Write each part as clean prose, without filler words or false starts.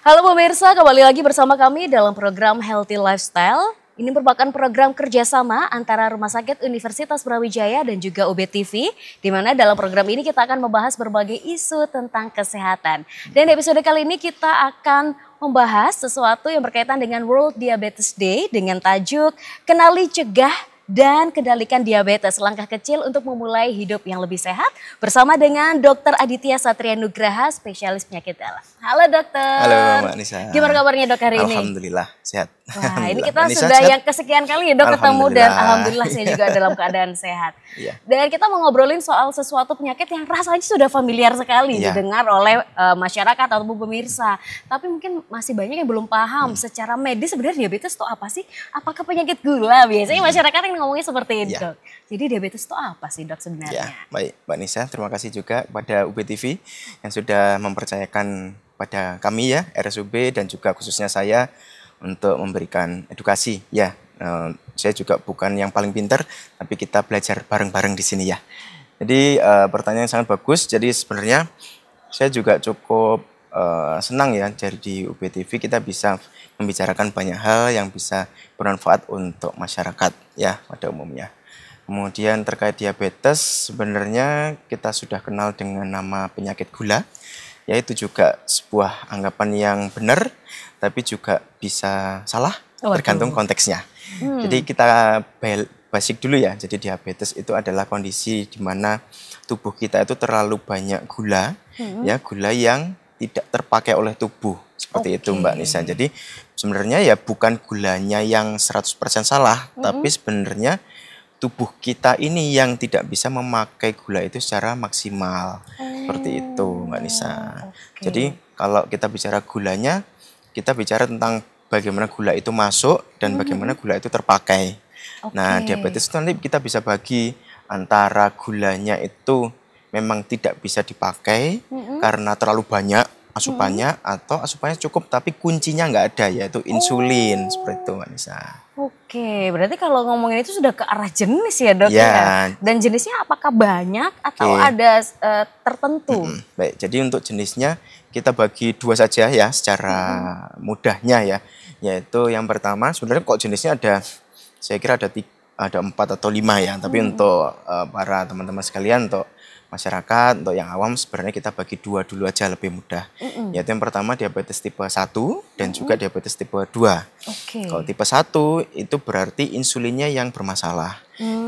Halo pemirsa, kembali lagi bersama kami dalam program Healthy Lifestyle. Ini merupakan program kerjasama antara Rumah Sakit Universitas Brawijaya dan juga UBTV, di mana dalam program ini kita akan membahas berbagai isu tentang kesehatan. Dan di episode kali ini kita akan membahas sesuatu yang berkaitan dengan World Diabetes Day dengan tajuk Kenali, Cegah, dan Kendalikan Diabetes, langkah kecil untuk memulai hidup yang lebih sehat bersama dengan Dr. Aditya Satria Nugraha, spesialis penyakit dalam. Halo dokter. Halo Mbak Nisa. Gimana kabarnya dok hari ini? Alhamdulillah sehat. Wah, ini kita sudah yang kesekian kali ya dok ketemu dan alhamdulillah saya juga dalam keadaan sehat. Iya. Dan kita mau ngobrolin soal sesuatu penyakit yang rasanya sudah familiar sekali didengar oleh masyarakat ataupun pemirsa. Tapi mungkin masih banyak yang belum paham secara medis sebenarnya diabetes itu apa sih? Apakah penyakit gula? Biasanya masyarakat yang ngomongnya seperti itu. Jadi diabetes itu apa sih dok sebenarnya? Ya, baik Mbak Nisa, terima kasih juga kepada UBTV yang sudah mempercayakan pada kami ya, RSUB dan juga khususnya saya untuk memberikan edukasi ya. Saya juga bukan yang paling pintar, tapi kita belajar bareng-bareng di sini ya. Jadi pertanyaan yang sangat bagus. Jadi sebenarnya saya juga cukup senang ya di UBTV kita bisa membicarakan banyak hal yang bisa bermanfaat untuk masyarakat ya pada umumnya. Kemudian terkait diabetes sebenarnya kita sudah kenal dengan nama penyakit gula. Ya itu juga sebuah anggapan yang benar, tapi juga bisa salah tergantung konteksnya. Jadi kita basic dulu ya. Jadi diabetes itu adalah kondisi di mana tubuh kita itu terlalu banyak gula, ya gula yang tidak terpakai oleh tubuh seperti itu Mbak Nisa. Jadi sebenarnya ya bukan gulanya yang 100% salah, tapi sebenarnya tubuh kita ini yang tidak bisa memakai gula itu secara maksimal. Seperti itu Mbak Nisa. Jadi kalau kita bicara gulanya, kita bicara tentang bagaimana gula itu masuk dan bagaimana gula itu terpakai. Nah diabetes itu nanti kita bisa bagi antara gulanya itu memang tidak bisa dipakai karena terlalu banyak asupannya atau asupannya cukup tapi kuncinya nggak ada yaitu insulin seperti itu Mbak Nisa. Oke, berarti kalau ngomongin itu sudah ke arah jenis ya dok ya. Dan jenisnya apakah banyak atau ada tertentu? Baik, jadi untuk jenisnya kita bagi dua saja ya secara mudahnya ya. Yaitu yang pertama sebenarnya kok jenisnya ada, saya kira ada 4 atau 5 ya. Tapi untuk para teman-teman sekalian, untuk masyarakat, untuk yang awam sebenarnya kita bagi dua dulu aja lebih mudah. Yaitu yang pertama diabetes tipe 1 dan juga diabetes tipe 2. Kalau tipe 1 itu berarti insulinnya yang bermasalah.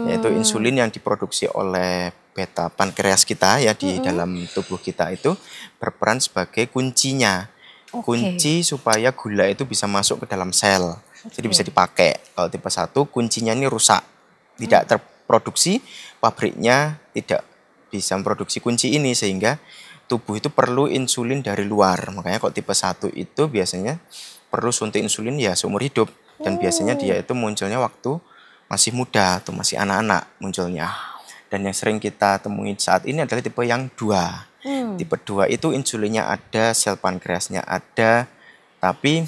Yaitu insulin yang diproduksi oleh beta pankreas kita ya di dalam tubuh kita itu berperan sebagai kuncinya. Kunci supaya gula itu bisa masuk ke dalam sel. Jadi bisa dipakai. Kalau tipe 1 kuncinya ini rusak. Tidak terproduksi, pabriknya tidak bisa memproduksi kunci ini sehingga tubuh itu perlu insulin dari luar. Makanya kalau tipe 1 itu biasanya perlu suntik insulin ya seumur hidup. Dan biasanya dia itu munculnya waktu masih muda atau masih anak-anak munculnya. Dan yang sering kita temui saat ini adalah tipe yang 2. Tipe 2 itu insulinnya ada, sel pankreasnya ada, tapi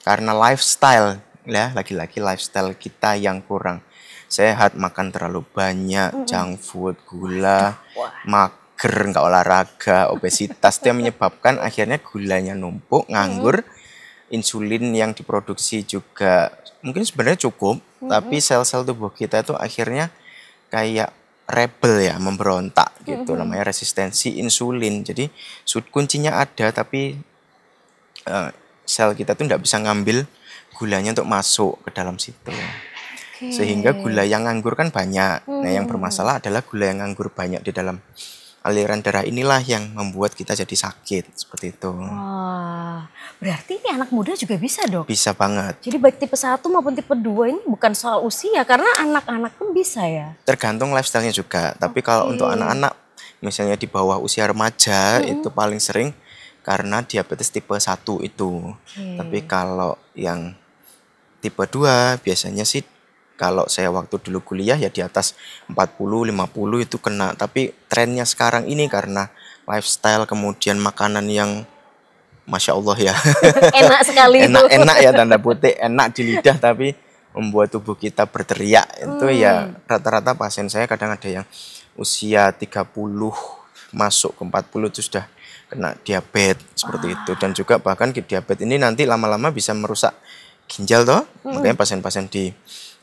karena lifestyle ya, lagi-lagi lifestyle kita yang kurang sehat, makan terlalu banyak, junk food, gula, mager, nggak olahraga, obesitas, itu yang menyebabkan akhirnya gulanya numpuk, nganggur, insulin yang diproduksi juga mungkin sebenarnya cukup, tapi sel-sel tubuh kita itu akhirnya kayak rebel ya, memberontak gitu, namanya resistensi insulin. Jadi kuncinya ada, tapi sel kita tuh nggak bisa ngambil gulanya untuk masuk ke dalam situ. Sehingga gula yang nganggur kan banyak. Nah yang bermasalah adalah gula yang nganggur banyak di dalam aliran darah inilah yang membuat kita jadi sakit seperti itu. Wah, berarti ini anak muda juga bisa dok? Bisa banget. Jadi baik tipe 1 maupun tipe 2 ini bukan soal usia karena anak-anak pun bisa ya? Tergantung lifestyle-nya juga. Tapi kalau untuk anak-anak misalnya di bawah usia remaja itu paling sering karena diabetes tipe 1 itu. Tapi kalau yang tipe 2 biasanya sih kalau saya waktu dulu kuliah ya di atas 40, 50 itu kena. Tapi trennya sekarang ini karena lifestyle kemudian makanan yang Masya Allah ya. Enak sekali itu. Enak-enak ya tanda putih, enak di lidah tapi membuat tubuh kita berteriak. Itu ya rata-rata pasien saya kadang ada yang usia 30 masuk ke 40 itu sudah kena diabetes seperti itu. Dan juga bahkan diabetes ini nanti lama-lama bisa merusak ginjal toh. Makanya pasien-pasien di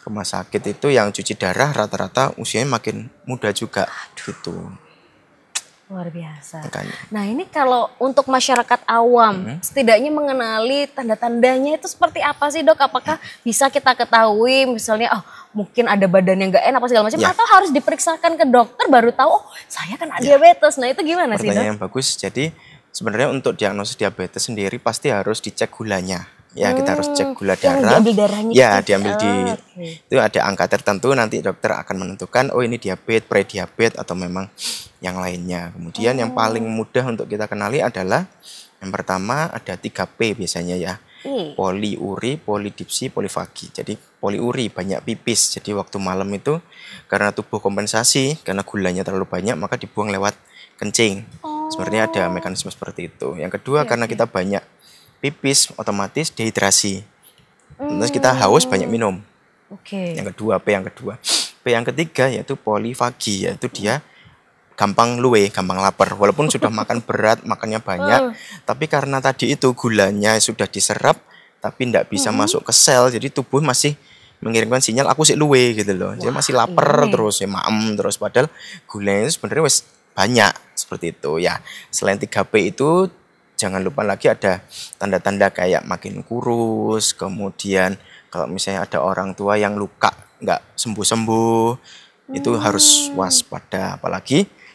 rumah sakit itu yang cuci darah rata-rata usianya makin muda juga gitu. Luar biasa. Makanya. Nah ini kalau untuk masyarakat awam, setidaknya mengenali tanda-tandanya itu seperti apa sih dok? Apakah bisa kita ketahui misalnya, oh mungkin ada badan yang gak enak apa segala macam, atau harus diperiksakan ke dokter baru tahu, oh saya kena diabetes. Nah itu gimana sih dok? Pertanyaan yang bagus. Jadi sebenarnya untuk diagnosis diabetes sendiri pasti harus dicek gulanya. Ya kita harus cek gula darah. Diambil darahnya. Ya diambil itu ada angka tertentu, nanti dokter akan menentukan oh ini diabetes, prediabetes atau memang yang lainnya. Kemudian yang paling mudah untuk kita kenali adalah yang pertama ada 3P biasanya ya. Poliuri, polidipsi, polifagi. Jadi poliuri banyak pipis. Jadi waktu malam itu karena tubuh kompensasi karena gulanya terlalu banyak maka dibuang lewat kencing. Sebenarnya ada mekanisme seperti itu. Yang kedua karena kita banyak pipis otomatis dehidrasi. Terus kita haus banyak minum. Yang kedua P yang kedua. P yang ketiga yaitu polifagi, yaitu dia gampang luwe, gampang lapar. Walaupun sudah makan berat, makannya banyak, tapi karena tadi itu gulanya sudah diserap tapi tidak bisa masuk ke sel, jadi tubuh masih mengirimkan sinyal aku sih luwe gitu loh. Jadi masih lapar terus ya maem terus padahal gulanya sebenarnya wes banyak seperti itu ya. Selain 3P itu jangan lupa lagi ada tanda-tanda kayak makin kurus, kemudian kalau misalnya ada orang tua yang luka nggak sembuh-sembuh, itu harus waspada. Apalagi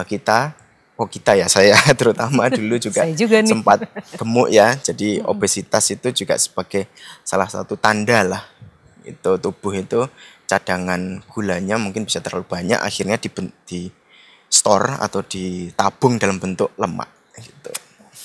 kita ya saya terutama dulu juga sempat gemuk ya, jadi obesitas itu juga sebagai salah satu tanda lah. Itu tubuh itu cadangan gulanya mungkin bisa terlalu banyak, akhirnya di store atau ditabung dalam bentuk lemak gitu.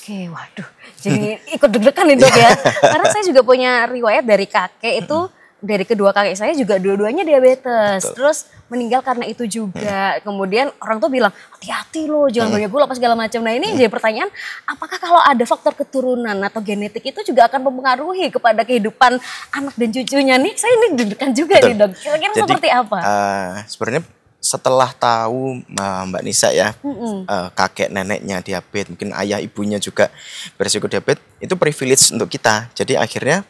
Oke, waduh, jadi ikut deg-degan nih dok ya. Karena saya juga punya riwayat dari kakek itu, dari kedua kakek saya juga dua-duanya diabetes. Terus meninggal karena itu juga. Kemudian orang tuh bilang, hati-hati loh, jangan banyak gula apa segala macam. Nah ini jadi pertanyaan, apakah kalau ada faktor keturunan atau genetik itu juga akan mempengaruhi kepada kehidupan anak dan cucunya nih? Saya ini deg-degan juga nih dok. Kira-kira seperti apa? Sebenarnya setelah tahu Mbak Nisa ya, kakek neneknya diabetes, mungkin ayah ibunya juga beresiko diabetes, itu privilege untuk kita. Jadi akhirnya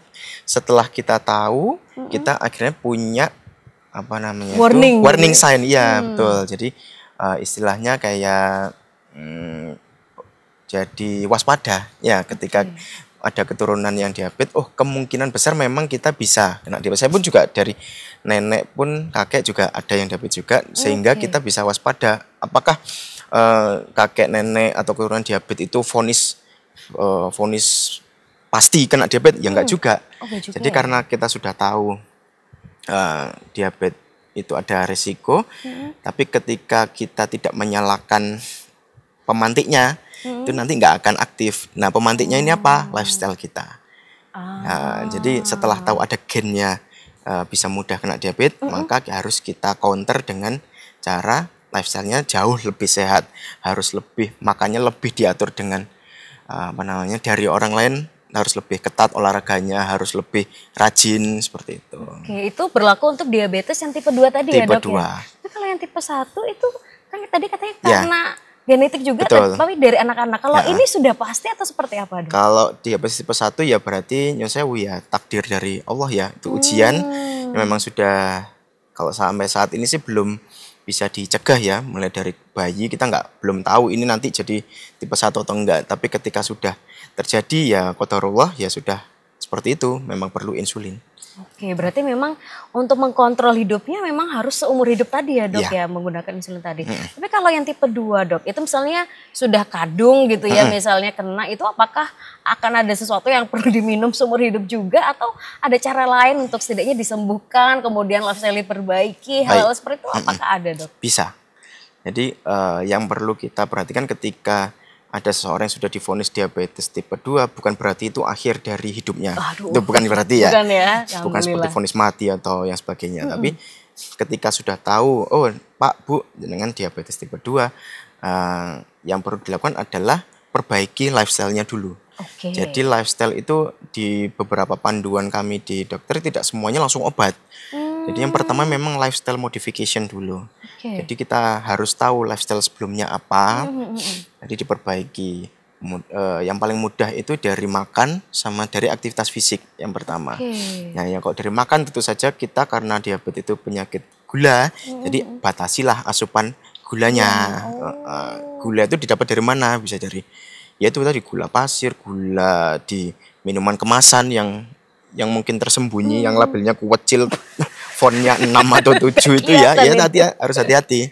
setelah kita tahu, kita akhirnya punya apa namanya warning sign, iya betul. Jadi istilahnya kayak jadi waspada ya ketika ada keturunan yang diabetes, oh kemungkinan besar memang kita bisa kena diabetes. Saya pun juga dari nenek pun kakek juga ada yang diabetes juga, sehingga kita bisa waspada. Apakah kakek nenek atau keturunan diabetes itu vonis pasti kena diabetes? Ya enggak juga. Jadi karena kita sudah tahu diabetes itu ada risiko, tapi ketika kita tidak menyalakan pemantiknya, itu nanti nggak akan aktif. Nah pemantiknya ini apa? Lifestyle kita. Nah, jadi setelah tahu ada gennya bisa mudah kena diabetes, maka harus kita counter dengan cara lifestyle-nya jauh lebih sehat. Harus lebih makannya lebih diatur dengan dari orang lain, harus lebih ketat olahraganya, harus lebih rajin seperti itu. Oke, itu berlaku untuk diabetes yang tipe 2 tadi ya dok? Tipe 2. Ya? Tapi kalau yang tipe 1 itu kan tadi katanya karena genetik juga, tapi dari anak-anak. Kalau ini sudah pasti atau seperti apa dok? Kalau diabetes tipe 1 ya berarti nyonsewu ya takdir dari Allah ya. Itu ujian yang memang sudah, kalau sampai saat ini sih belum bisa dicegah ya. Mulai dari bayi kita belum tahu ini nanti jadi tipe 1 atau enggak. Tapi ketika sudah terjadi ya qadarullah ya sudah seperti itu, memang perlu insulin. Oke, berarti memang untuk mengkontrol hidupnya memang harus seumur hidup tadi ya dok ya menggunakan insulin tadi. Tapi kalau yang tipe 2 dok, itu misalnya sudah kadung gitu ya, misalnya kena, itu apakah akan ada sesuatu yang perlu diminum seumur hidup juga, atau ada cara lain untuk setidaknya disembuhkan, kemudian lifestyle diperbaiki, hal seperti itu apakah ada dok? Bisa. Jadi yang perlu kita perhatikan ketika ada seseorang yang sudah divonis diabetes tipe 2, bukan berarti itu akhir dari hidupnya. Itu bukan berarti ya. Bukan seperti vonis mati atau yang sebagainya. Tapi ketika sudah tahu, oh Pak, Bu, dengan diabetes tipe 2, yang perlu dilakukan adalah perbaiki lifestyle-nya dulu. Jadi lifestyle itu di beberapa panduan kami di dokter tidak semuanya langsung obat. Jadi yang pertama memang lifestyle modification dulu. Jadi kita harus tahu lifestyle sebelumnya apa, jadi diperbaiki. Yang paling mudah itu dari makan sama dari aktivitas fisik yang pertama. Nah, yang kalau dari makan tentu saja kita karena diabetes itu penyakit gula, jadi batasilah asupan gulanya. Gula itu didapat dari mana? Bisa dari yaitu tadi gula pasir, gula di minuman kemasan yang mungkin tersembunyi, yang labelnya kecil, fontnya 6 atau 7 itu ya harus hati-hati.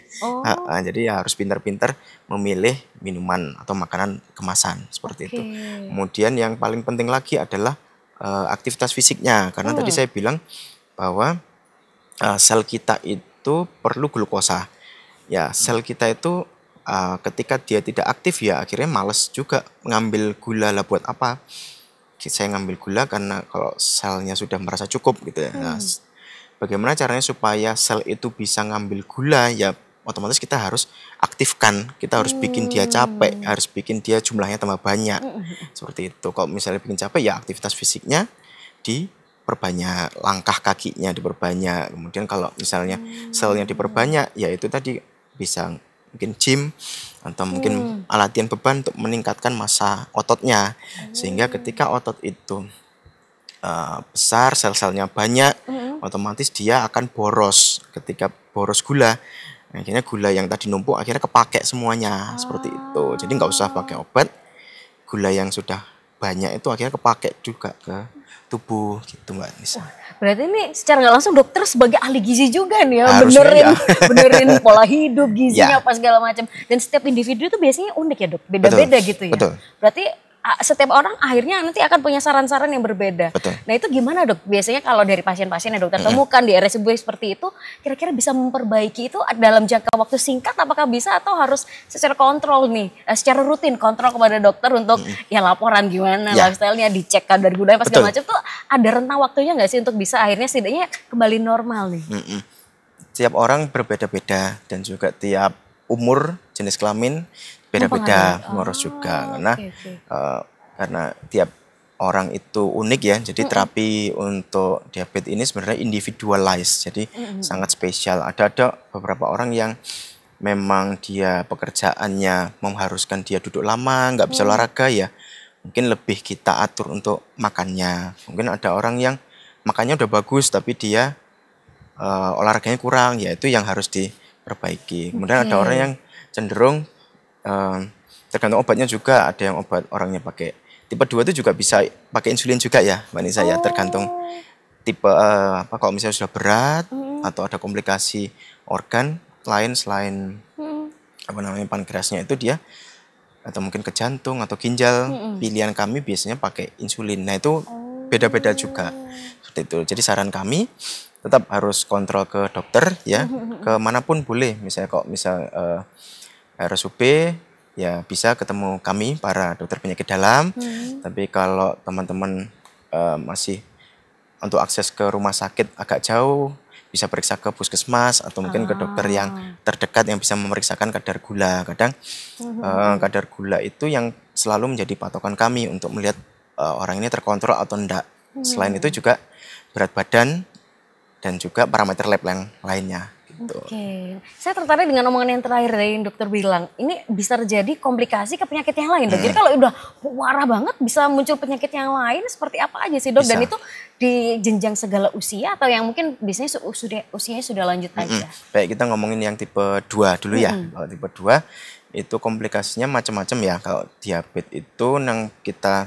Jadi ya harus pintar-pintar memilih minuman atau makanan kemasan seperti itu. Kemudian yang paling penting lagi adalah aktivitas fisiknya, karena tadi saya bilang bahwa sel kita itu perlu glukosa. Ya, sel kita itu ketika dia tidak aktif ya akhirnya males juga ngambil gula. Lah buat apa? Saya ngambil gula karena kalau selnya sudah merasa cukup gitu ya. Nah, bagaimana caranya supaya sel itu bisa ngambil gula? Ya otomatis kita harus aktifkan, kita harus bikin dia capek, harus bikin dia jumlahnya tambah banyak. Seperti itu. Kalau misalnya bikin capek ya aktivitas fisiknya diperbanyak, langkah kakinya diperbanyak. Kemudian kalau misalnya selnya diperbanyak ya itu tadi bisa mungkin gym atau mungkin latihan beban untuk meningkatkan massa ototnya, sehingga ketika otot itu besar, sel-selnya banyak, otomatis dia akan boros. Ketika boros gula, akhirnya gula yang tadi numpuk akhirnya kepake semuanya. Seperti itu. Jadi nggak usah pakai obat, gula yang sudah banyak itu akhirnya kepake juga ke tubuh gitu Mbak Nisa. Berarti ini secara nggak langsung dokter sebagai ahli gizi juga nih ya, benerin pola hidup, gizinya apa segala macam. Dan setiap individu itu biasanya unik ya dok, beda-beda gitu ya. Betul. Berarti setiap orang akhirnya nanti akan punya saran-saran yang berbeda. Betul. Nah itu gimana dok? Biasanya kalau dari pasien-pasien yang dokter temukan di RSUD seperti itu, kira-kira bisa memperbaiki itu dalam jangka waktu singkat, apakah bisa atau harus secara kontrol nih, secara rutin kontrol kepada dokter untuk ya laporan gimana, lifestyle-nya dicek kadar gulanya pas segala macam tuh ada rentang waktunya nggak sih untuk bisa akhirnya setidaknya kembali normal nih? Tiap orang berbeda-beda dan juga tiap umur, jenis kelamin beda-beda ngurus juga karena tiap orang itu unik ya, jadi terapi untuk diabetes ini sebenarnya individualized, jadi sangat spesial. Ada beberapa orang yang memang dia pekerjaannya mengharuskan dia duduk lama, nggak bisa olahraga ya, mungkin lebih kita atur untuk makannya. Mungkin ada orang yang makannya udah bagus tapi dia olahraganya kurang, ya itu yang harus diperbaiki. Kemudian ada orang yang cenderung tergantung obatnya juga, ada yang obat orangnya pakai tipe 2 itu juga bisa pakai insulin juga ya Mbak Nisa ya, tergantung tipe kalau misalnya sudah berat atau ada komplikasi organ lain selain pankreasnya itu dia atau mungkin ke jantung atau ginjal, pilihan kami biasanya pakai insulin. Nah itu beda-beda juga seperti itu. Jadi saran kami tetap harus kontrol ke dokter ya, kemanapun boleh. Misalnya kok RSUP ya bisa ketemu kami para dokter penyakit dalam. Tapi kalau teman-teman masih untuk akses ke rumah sakit agak jauh, bisa periksa ke puskesmas atau mungkin ke dokter yang terdekat yang bisa memeriksakan kadar gula. Kadang kadar gula itu yang selalu menjadi patokan kami untuk melihat orang ini terkontrol atau enggak. Selain itu juga berat badan dan juga parameter lab yang lainnya. Oke, saya tertarik dengan omongan yang terakhir dari yang dokter bilang, ini bisa terjadi komplikasi ke penyakit yang lain dok. Jadi kalau udah parah banget bisa muncul penyakit yang lain seperti apa aja sih dok? Bisa. Dan itu di jenjang segala usia atau yang mungkin biasanya usianya sudah lanjut aja? Baik, kita ngomongin yang tipe 2 dulu ya. Kalau tipe 2 itu komplikasinya macam-macam ya. Kalau diabetes itu yang kita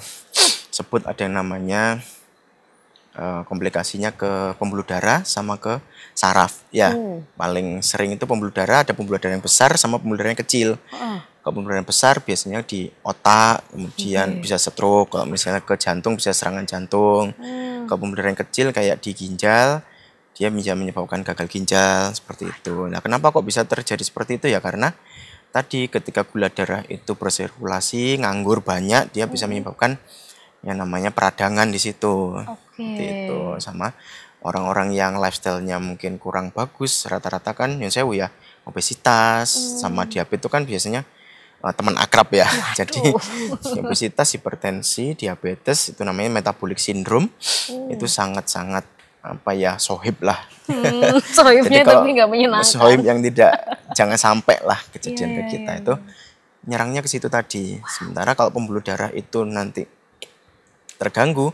sebut ada yang namanya komplikasinya ke pembuluh darah sama ke saraf ya. Paling sering itu pembuluh darah, ada pembuluh darah yang besar sama pembuluh darah yang kecil. Kalau pembuluh darah yang besar biasanya di otak, kemudian bisa stroke. Kalau misalnya ke jantung bisa serangan jantung. Kalau pembuluh darah yang kecil kayak di ginjal, dia bisa menyebabkan gagal ginjal seperti itu. Nah, kenapa kok bisa terjadi seperti itu ya? Karena tadi ketika gula darah itu bersirkulasi, nganggur banyak, dia bisa menyebabkan yang namanya peradangan di situ. Itu sama orang-orang yang lifestyle-nya mungkin kurang bagus, rata-rata kan yang sewu ya obesitas sama diabetes itu kan biasanya teman akrab ya. Jadi obesitas, hipertensi, diabetes itu namanya metabolic syndrome. Itu sangat-sangat sohib lah. Sohibnya tapi nggak menyenangkan. Sohib yang tidak jangan sampai lah kejadian ke kita itu nyerangnya ke situ tadi. Sementara kalau pembuluh darah itu nanti terganggu,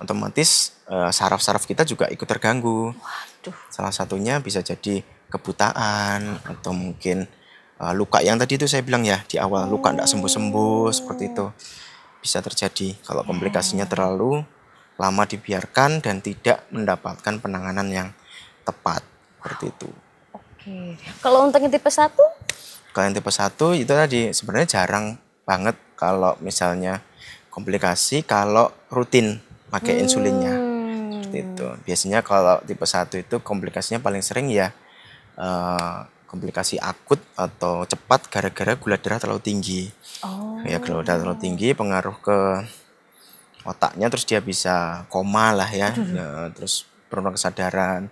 otomatis saraf-saraf kita juga ikut terganggu. Waduh. Salah satunya bisa jadi kebutaan atau mungkin luka yang tadi itu saya bilang ya di awal, luka tidak sembuh-sembuh seperti itu. Bisa terjadi kalau komplikasinya terlalu lama dibiarkan dan tidak mendapatkan penanganan yang tepat seperti itu. Oke. Kalau untuk yang tipe 1? Kalau yang tipe 1 itu tadi sebenarnya jarang banget kalau misalnya komplikasi kalau rutin pakai insulinnya. Seperti itu. Biasanya kalau tipe 1 itu komplikasinya paling sering ya komplikasi akut atau cepat gara-gara gula darah terlalu tinggi. Ya gula darah terlalu tinggi pengaruh ke otaknya, terus dia bisa koma lah ya, terus penurunan kesadaran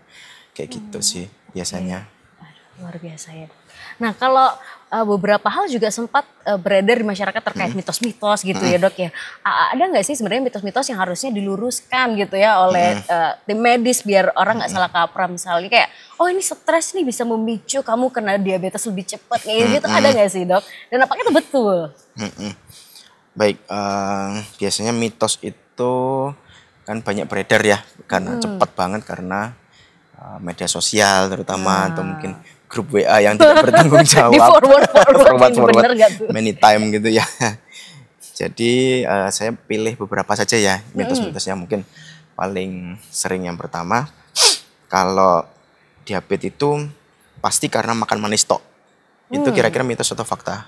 kayak gitu sih biasanya. Aduh, luar biasa ya. Nah kalau beberapa hal juga sempat beredar di masyarakat terkait mitos-mitos gitu ya dok ya. Ada nggak sih sebenarnya mitos-mitos yang harusnya diluruskan gitu ya oleh tim medis biar orang nggak salah kaprah, misalnya kayak oh ini stres nih bisa memicu kamu kena diabetes lebih cepat kayak gitu, ada nggak sih dok? Dan apakah itu betul? Baik, biasanya mitos itu kan banyak beredar ya karena cepat banget karena media sosial terutama atau mungkin grup WA yang tidak bertanggung jawab. Di forward many time gitu ya. Jadi saya pilih beberapa saja ya mitos-mitosnya. Mungkin paling sering yang pertama, kalau diabetes itu pasti karena makan manis tok. Itu kira-kira mitos atau fakta?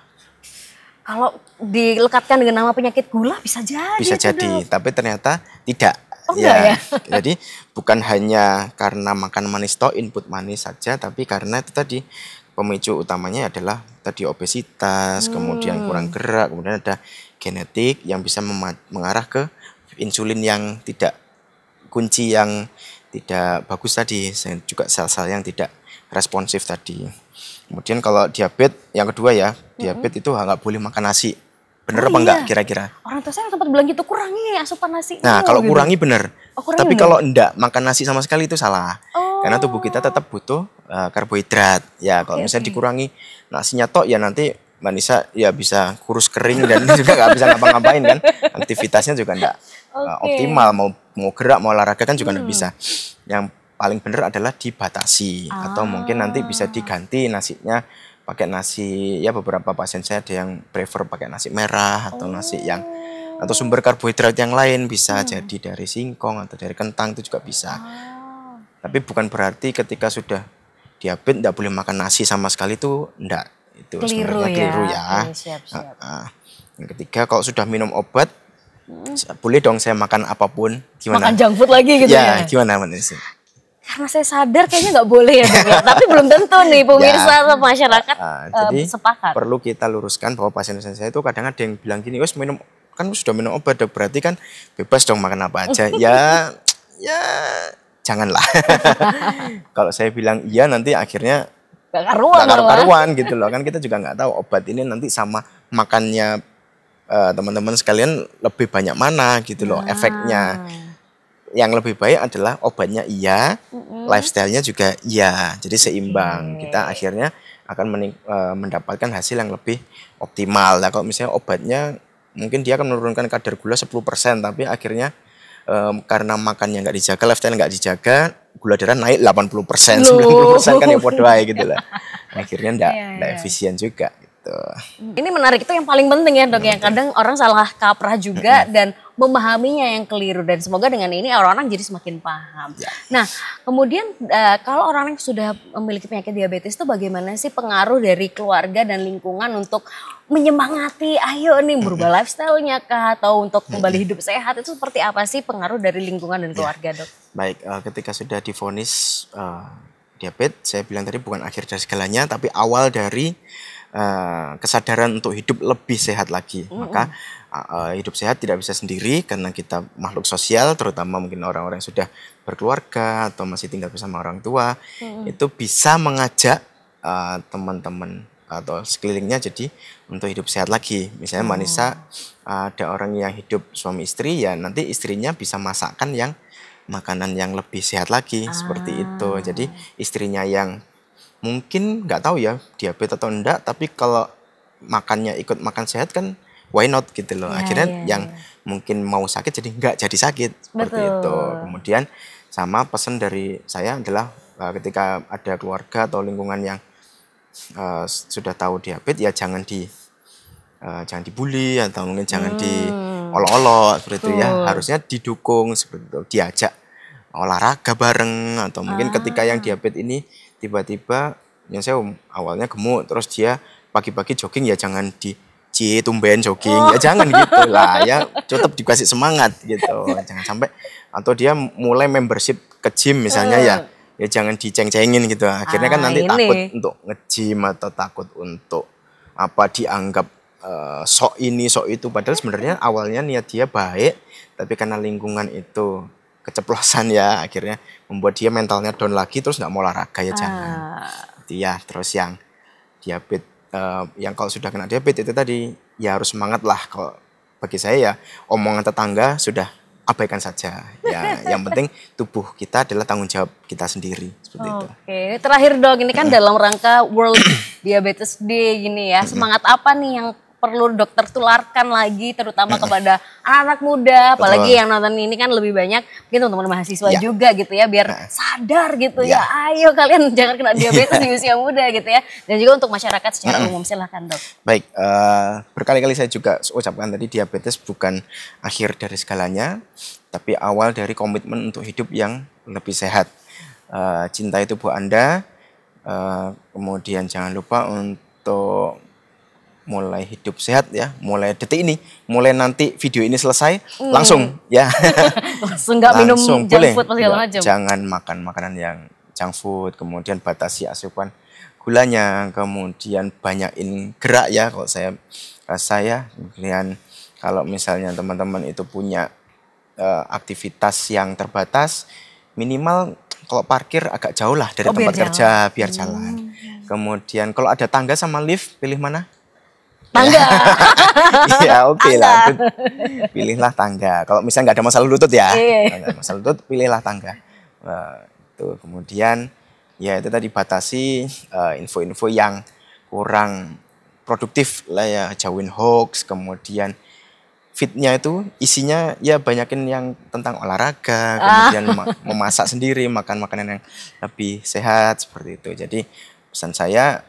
Kalau dilekatkan dengan nama penyakit gula bisa jadi. Bisa jadi, tapi ternyata tidak. Oh, ya. Jadi bukan hanya karena makan manis tok, input manis saja, tapi karena itu tadi pemicu utamanya adalah tadi obesitas, kemudian kurang gerak, kemudian ada genetik yang bisa mengarah ke insulin yang tidak, kunci yang tidak bagus tadi, juga sel-sel yang tidak responsif tadi. Kemudian kalau diabetes yang kedua ya, diabetes itu nggak boleh makan nasi. Bener apa enggak kira-kira? Orang tua saya sempat bilang gitu, kurangi asupan nasi. Nah kalau gitu. Kurangi bener, tapi bener. Kalau enggak makan nasi sama sekali itu salah. Karena tubuh kita tetap butuh karbohidrat. Ya kalau misalnya dikurangi nasinya tok ya nanti Mbak Nisa ya bisa kurus kering dan juga nggak bisa ngapa-ngapain kan. Aktivitasnya juga enggak optimal, mau gerak mau olahraga kan juga enggak bisa. Yang paling bener adalah dibatasi atau mungkin nanti bisa diganti nasinya pakai nasi, ya beberapa pasien saya ada yang prefer pakai nasi merah atau nasi yang atau sumber karbohidrat yang lain, bisa jadi dari singkong atau dari kentang, itu juga bisa. Tapi bukan berarti ketika sudah diabetes tidak boleh makan nasi sama sekali, itu enggak. Itu sebenarnya keliru ya. Siap. Yang ketiga, kalau sudah minum obat boleh dong saya makan apapun. Gimana? Makan junk food lagi gitu ya? Gimana Mas? Karena saya sadar kayaknya nggak boleh ya dok ya. Tapi belum tentu nih pemirsa atau masyarakat jadi sepakat. Perlu kita luruskan bahwa pasien-pasien saya itu kadang ada yang bilang gini, wes minum, kan sudah minum obat dok, berarti kan bebas dong makan apa aja. ya janganlah. Kalau saya bilang iya nanti akhirnya gak karuan gitu loh. Kan kita juga nggak tahu obat ini nanti sama makannya teman-teman sekalian lebih banyak mana gitu loh efeknya. Yang lebih baik adalah obatnya iya, lifestyle-nya juga iya, jadi seimbang. Kita akhirnya akan mendapatkan hasil yang lebih optimal. Nah, kalau misalnya obatnya mungkin dia akan menurunkan kadar gula 10%, tapi akhirnya karena makannya nggak dijaga, lifestyle nggak dijaga, gula darah naik 80%, 90% kan ya bodoh aja gitu lah. Akhirnya nggak efisien juga. Ini menarik, itu yang paling penting ya dok, yang kadang orang salah kaprah juga dan memahaminya yang keliru, dan semoga dengan ini orang-orang jadi semakin paham. Nah kemudian kalau orang yang sudah memiliki penyakit diabetes itu bagaimana sih pengaruh dari keluarga dan lingkungan untuk menyemangati ayo nih berubah lifestyle-nya kah, atau untuk kembali hidup sehat, itu seperti apa sih pengaruh dari lingkungan dan keluarga dok? Baik, ketika sudah divonis diabetes, saya bilang tadi bukan akhir dari segalanya, tapi awal dari kesadaran untuk hidup lebih sehat lagi. Maka hidup sehat tidak bisa sendiri karena kita makhluk sosial, terutama mungkin orang-orang yang sudah berkeluarga atau masih tinggal bersama orang tua, itu bisa mengajak teman-teman atau sekelilingnya jadi untuk hidup sehat lagi. Misalnya Mbak Nisa ada orang yang hidup suami istri, ya nanti istrinya bisa masakkan yang makanan yang lebih sehat lagi, seperti itu. Jadi istrinya yang mungkin nggak tahu ya diabetes atau enggak, tapi kalau makannya ikut makan sehat kan why not gitu loh. Akhirnya yang mungkin mau sakit jadi nggak jadi sakit seperti itu. Kemudian sama pesan dari saya adalah ketika ada keluarga atau lingkungan yang sudah tahu diabetes ya jangan dibully atau mungkin jangan diolok-olok seperti itu ya. Harusnya didukung seperti itu, diajak olahraga bareng atau mungkin ketika yang diabetes ini tiba-tiba yang saya awalnya gemuk terus dia pagi-pagi jogging ya jangan tumben jogging ya jangan gitu lah ya, tetap dikasih semangat gitu. Jangan sampai atau dia mulai membership ke gym misalnya ya jangan diceng-cengin gitu. Akhirnya kan nanti takut untuk nge-gym atau takut untuk dianggap sok ini sok itu, padahal sebenarnya awalnya niat dia baik tapi karena lingkungan itu keceplosan ya akhirnya membuat dia mentalnya down lagi terus nggak mau olahraga ya jangan. Ya terus yang diabetes yang kalau sudah kena diabetes itu tadi ya harus semangat lah. Kalau bagi saya ya omongan tetangga sudah abaikan saja ya. Yang penting tubuh kita adalah tanggung jawab kita sendiri seperti itu. Oke, terakhir Dok, ini kan dalam rangka World Diabetes Day gini ya, semangat apa nih yang perlu dokter tularkan lagi terutama kepada anak-anak muda, apalagi yang nonton ini kan lebih banyak mungkin teman-teman mahasiswa juga gitu ya, biar sadar gitu ya, ayo kalian jangan kena diabetes di usia muda gitu ya, dan juga untuk masyarakat secara umum. Silahkan Dok. Baik, berkali-kali saya juga ucapkan tadi diabetes bukan akhir dari segalanya, tapi awal dari komitmen untuk hidup yang lebih sehat. Cintai tubuh Anda, kemudian jangan lupa untuk mulai hidup sehat ya, mulai detik ini, mulai nanti video ini selesai langsung ya. Langsung nggak minum junk food segala macam. Jangan makan makanan yang junk food, kemudian batasi asupan gulanya, kemudian banyakin gerak ya kalau saya. Kemudian kalau misalnya teman-teman itu punya aktivitas yang terbatas, minimal kalau parkir agak jauh lah dari tempat kerja biar jalan. Kemudian kalau ada tangga sama lift, pilih mana? Tangga. Ya oke lah, pilihlah tangga. Kalau misalnya nggak ada masalah lutut ya, nggak ada masalah lutut, pilihlah tangga. Itu kemudian ya itu tadi batasi info-info yang kurang produktif lah ya, jauhin hoax. Kemudian fitnya itu isinya ya banyakin yang tentang olahraga, kemudian memasak sendiri, makan makanan yang lebih sehat seperti itu. Jadi pesan saya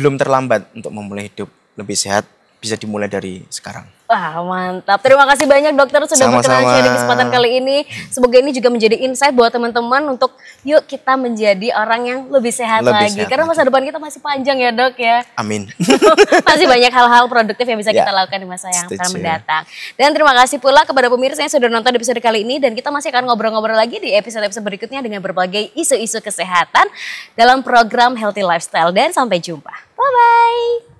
belum terlambat untuk memulai hidup lebih sehat, bisa dimulai dari sekarang. Wah mantap, terima kasih banyak dokter sudah berkenan sharing kesempatan kali ini. Semoga ini juga menjadi insight buat teman-teman untuk yuk kita menjadi orang yang lebih sehat lagi. Karena masa depan kita masih panjang ya Dok ya. Amin. Masih banyak hal-hal produktif yang bisa kita lakukan di masa yang akan mendatang. Dan terima kasih pula kepada pemirsa yang sudah nonton episode kali ini. Dan kita masih akan ngobrol-ngobrol lagi di episode-episode berikutnya dengan berbagai isu-isu kesehatan dalam program Healthy Lifestyle. Dan sampai jumpa. Bye-bye.